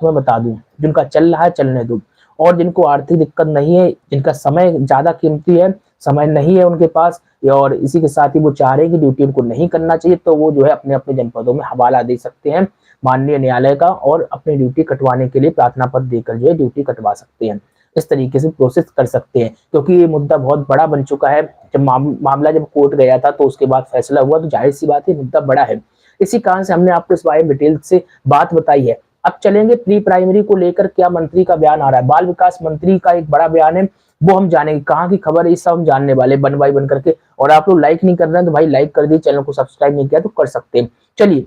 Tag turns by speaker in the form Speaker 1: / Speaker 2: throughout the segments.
Speaker 1: तुम्हें बता दूं, जिनका चल रहा है चलने दो, और जिनको आर्थिक दिक्कत नहीं है, जिनका समय ज्यादा कीमती है, समय नहीं है उनके पास, और इसी के साथ ही वो चाह रहे हैं कि ड्यूटी उनको नहीं करना चाहिए, तो वो जो है अपने अपने जनपदों में हवाला दे सकते हैं माननीय न्यायालय का, और अपनी ड्यूटी कटवाने के लिए प्रार्थना पत्र देकर जो है ड्यूटी कटवा सकते हैं। इस तरीके से प्रोसेस कर सकते हैं, क्योंकि ये मुद्दा बहुत बड़ा बन चुका है। जब मामला जब कोर्ट गया था तो उसके बाद फैसला हुआ, तो जाहिर सी बात है मुद्दा बड़ा है। इसी कारण से हमने आपको इस बारे में डिटेल से बात बताई है। अब चलेंगे प्री प्राइमरी को लेकर क्या मंत्री का बयान आ रहा है। बाल विकास मंत्री का एक बड़ा बयान है, वो हम जानेंगे कहाँ की खबर है, ये सब हम जानने वाले बन बाई बन करके। और आप लोग लाइक नहीं कर रहे हैं तो भाई लाइक कर दिए, चैनल को सब्सक्राइब नहीं किया तो कर सकते हैं। चलिए,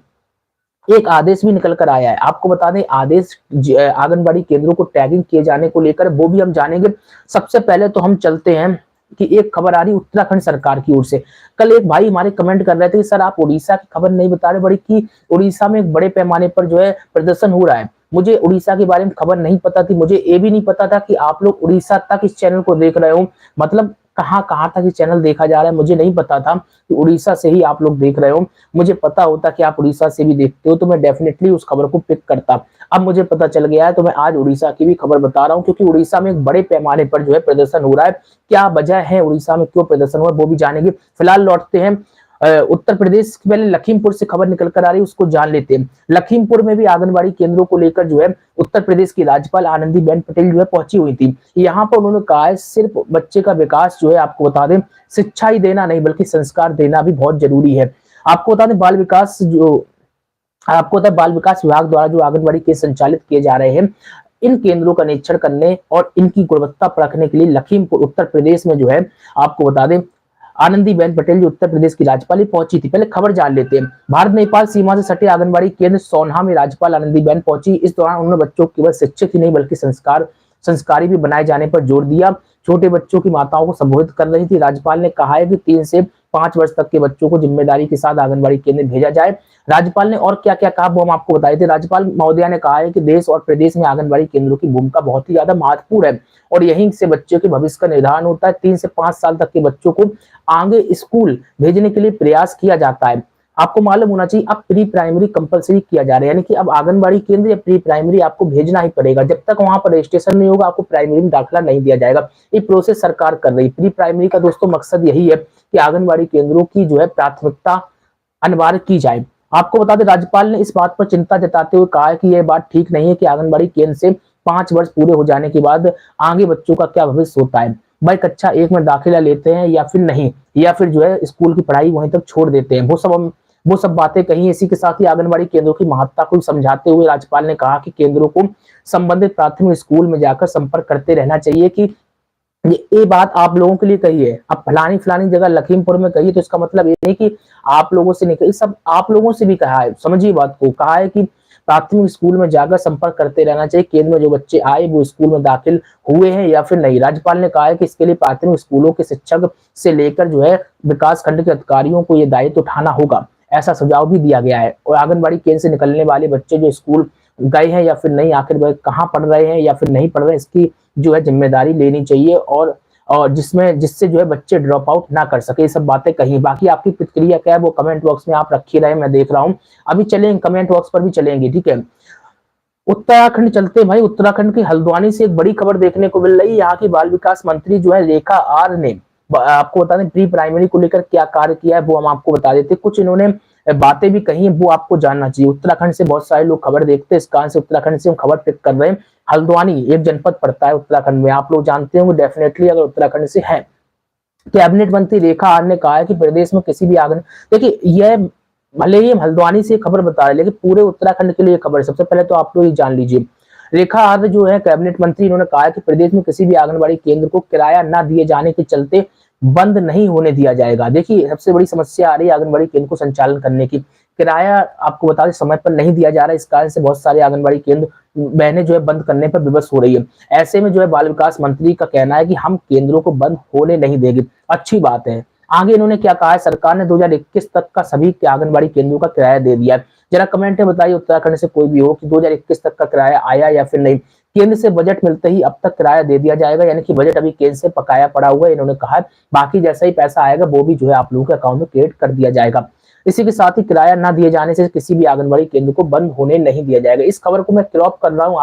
Speaker 1: एक आदेश भी निकल कर आया है, आपको बता दें आदेश आंगनबाड़ी केंद्रों को टैगिंग किए जाने को लेकर, वो भी हम जानेंगे। सबसे पहले तो हम चलते हैं कि एक खबर आ रही उत्तराखंड सरकार की ओर से। कल एक भाई हमारे कमेंट कर रहे थे कि सर आप उड़ीसा की खबर नहीं बता रहे बड़ी, कि उड़ीसा में एक बड़े पैमाने पर जो है प्रदर्शन हो रहा है। मुझे उड़ीसा के बारे में खबर नहीं पता थी, मुझे ये भी नहीं पता था कि आप लोग उड़ीसा तक इस चैनल को देख रहे हो। मतलब कहाँ कहाँ तक ये चैनल देखा जा रहा है, मुझे नहीं पता था कि उड़ीसा से ही आप लोग देख रहे हो। मुझे पता होता कि आप उड़ीसा से भी देखते हो तो मैं डेफिनेटली उस खबर को पिक करता। अब मुझे पता चल गया है तो मैं आज उड़ीसा की भी खबर बता रहा हूँ, क्योंकि उड़ीसा में एक बड़े पैमाने पर जो है प्रदर्शन हो रहा है। क्या वजह है उड़ीसा में क्यों प्रदर्शन हुआ वो भी जानेंगे। फिलहाल लौटते हैं उत्तर प्रदेश, पहले लखीमपुर से खबर निकल कर आ रही है, उसको जान लेते हैं। लखीमपुर में भी आंगनबाड़ी केंद्रों को लेकर जो है उत्तर प्रदेश की राज्यपाल आनंदीबेन पटेल जो है पहुंची हुई थी। यहाँ पर उन्होंने कहा है सिर्फ बच्चे का विकास जो है, आपको बता दें शिक्षा ही देना नहीं बल्कि संस्कार देना भी बहुत जरूरी है। आपको बता दें बाल विकास विभाग द्वारा जो आंगनबाड़ी केंद्र संचालित किए जा रहे हैं, इन केंद्रों का निरीक्षण करने और इनकी गुणवत्ता परखने के लिए लखीमपुर उत्तर प्रदेश में जो है, आपको बता दें आनंदीबेन पटेल जो उत्तर प्रदेश की राज्यपाल पहुंची थी। पहले खबर जान लेते हैं। भारत नेपाल सीमा से सटे आंगनबाड़ी केंद्र सोनहा में राज्यपाल आनंदीबेन पहुंची। इस दौरान उन्होंने बच्चों को केवल शिक्षित ही नहीं बल्कि संस्कारी भी बनाए जाने पर जोर दिया। छोटे बच्चों की माताओं को संबोधित कर रही थी। राज्यपाल ने कहा है कि 3 से 5 वर्ष तक के बच्चों को जिम्मेदारी के साथ आंगनबाड़ी केंद्र भेजा जाए। राज्यपाल ने और क्या क्या कहा वो हम आपको बताए थे। राज्यपाल महोदया ने कहा है कि देश और प्रदेश में आंगनबाड़ी केंद्रों की भूमिका बहुत ही ज्यादा महत्वपूर्ण है और यहीं से बच्चों के भविष्य का निर्धारण होता है। 3 से 5 साल तक के बच्चों को आगे स्कूल भेजने के लिए प्रयास किया जाता है। आपको मालूम होना चाहिए अब प्री प्राइमरी कंपलसरी किया जा रहा है, यानी कि अब आंगनबाड़ी केंद्र या प्री प्राइमरी आपको भेजना ही पड़ेगा। जब तक वहां पर रजिस्ट्रेशन नहीं होगा आपको प्राइमरी में दाखिला नहीं दिया जाएगा। ये प्रोसेस सरकार कर रही है। प्री प्राइमरी का दोस्तों मकसद यही है कि आंगनबाड़ी केंद्रों की जो है प्राथमिकता अनिवार्य की जाए। आपको बता दें राज्यपाल ने इस बात पर चिंता जताते हुए कहा है कि यह बात ठीक नहीं है कि आंगनबाड़ी केंद्र से 5 वर्ष पूरे हो जाने के बाद आगे बच्चों का क्या भविष्य होता है। भाई कक्षा 1 में दाखिला लेते हैं या फिर नहीं, या फिर जो है स्कूल की पढ़ाई वहीं तक छोड़ देते हैं, वो सब बातें कही। इसी के साथ ही आंगनबाड़ी केंद्रों की महत्ता को समझाते हुए राज्यपाल ने कहा कि केंद्रों को संबंधित प्राथमिक स्कूल में जाकर संपर्क करते रहना चाहिए। कि ये बात आप लोगों के लिए कही है, अब फलानी फलानी जगह लखीमपुर में कही तो इसका मतलब ये नहीं कि आप लोगों से नहीं कही, सब आप लोगों से भी कहा है। समझिए बात को, कहा है कि प्राथमिक स्कूल में जाकर संपर्क करते रहना चाहिए। केंद्र में जो बच्चे आए वो स्कूल में दाखिल हुए हैं या फिर नहीं। राज्यपाल ने कहा है कि इसके लिए प्राथमिक स्कूलों के शिक्षक से लेकर जो है विकास खंड के अधिकारियों को ये दायित्व उठाना होगा, ऐसा सुझाव भी दिया गया है। और आंगनबाड़ी केंद्र से निकलने वाले बच्चे जो स्कूल गए हैं या फिर नहीं, आखिर वह कहाँ पढ़ रहे हैं या फिर नहीं पढ़ रहे हैं, इसकी जो है जिम्मेदारी लेनी चाहिए और जिससे जो है बच्चे ड्रॉप आउट ना कर सके। ये सब बातें कही। बाकी आपकी प्रतिक्रिया क्या है वो कमेंट बॉक्स में आप रखी रहे, मैं देख रहा हूँ। अभी चलेंगे कमेंट बॉक्स पर भी चलेंगे, ठीक है। उत्तराखंड चलते भाई। उत्तराखंड की हल्द्वानी से एक बड़ी खबर देखने को मिल रही है। यहाँ की बाल विकास मंत्री जो है रेखा आर ने, आपको बता दें प्री प्राइमरी को लेकर क्या कार्य किया है वो हम आपको बता देते। कुछ इन्होंने बातें भी कही है वो आपको जानना चाहिए। उत्तराखंड से बहुत सारे लोग खबर देखते हैं, इस कारण से उत्तराखंड से हम खबर पिक कर रहे हैं। हल्द्वानी एक जनपद पड़ता है उत्तराखंड में, आप लोग जानते होंगे डेफिनेटली अगर उत्तराखंड से है। कैबिनेट मंत्री रेखा आर ने कहा है कि प्रदेश में किसी भी आंगन, देखिए यह भले ही हम हल्द्वानी से खबर बता रहे लेकिन पूरे उत्तराखंड के लिए खबर है। सबसे पहले तो आप लोग ये जान लीजिए, रेखा आर जो है कैबिनेट मंत्री, इन्होंने कहा है कि प्रदेश में किसी भी आंगनबाड़ी केंद्र को किराया न दिए जाने के चलते बंद नहीं होने दिया जाएगा। देखिए सबसे बड़ी समस्या आ रही है आंगनबाड़ी केंद्र को संचालन करने की, किराया आपको बता दें समय पर नहीं दिया जा रहा है। इस कारण से बहुत सारे आंगनबाड़ी केंद्र बहनें जो है बंद करने पर विवश हो रही है। ऐसे में जो है बाल विकास मंत्री का कहना है कि हम केंद्रों को बंद होने नहीं देंगे। अच्छी बात है। आगे इन्होंने क्या कहा है, सरकार ने 2021 तक का सभी आंगनबाड़ी केंद्रों का किराया दे दिया है। जरा कमेंट में बताइए उत्तराखंड से कोई भी हो कि 2021 तक का किराया आया या फिर नहीं। केंद्र से बजट मिलते ही अब तक किराया दे दिया जाएगा, यानी कि बजट अभी केंद्र से पकाया पड़ा हुआ है, इन्होंने कहा है। बाकी जैसा ही पैसा आएगा वो भी जो है आप लोगों के अकाउंट में क्रेडिट कर दिया जाएगा। इसी के साथ ही किराया न दिए जाने से किसी भी आंगनबाड़ी केंद्र को बंद होने नहीं दिया जाएगा। इस खबर को मैं क्रॉप कर रहा हूँ।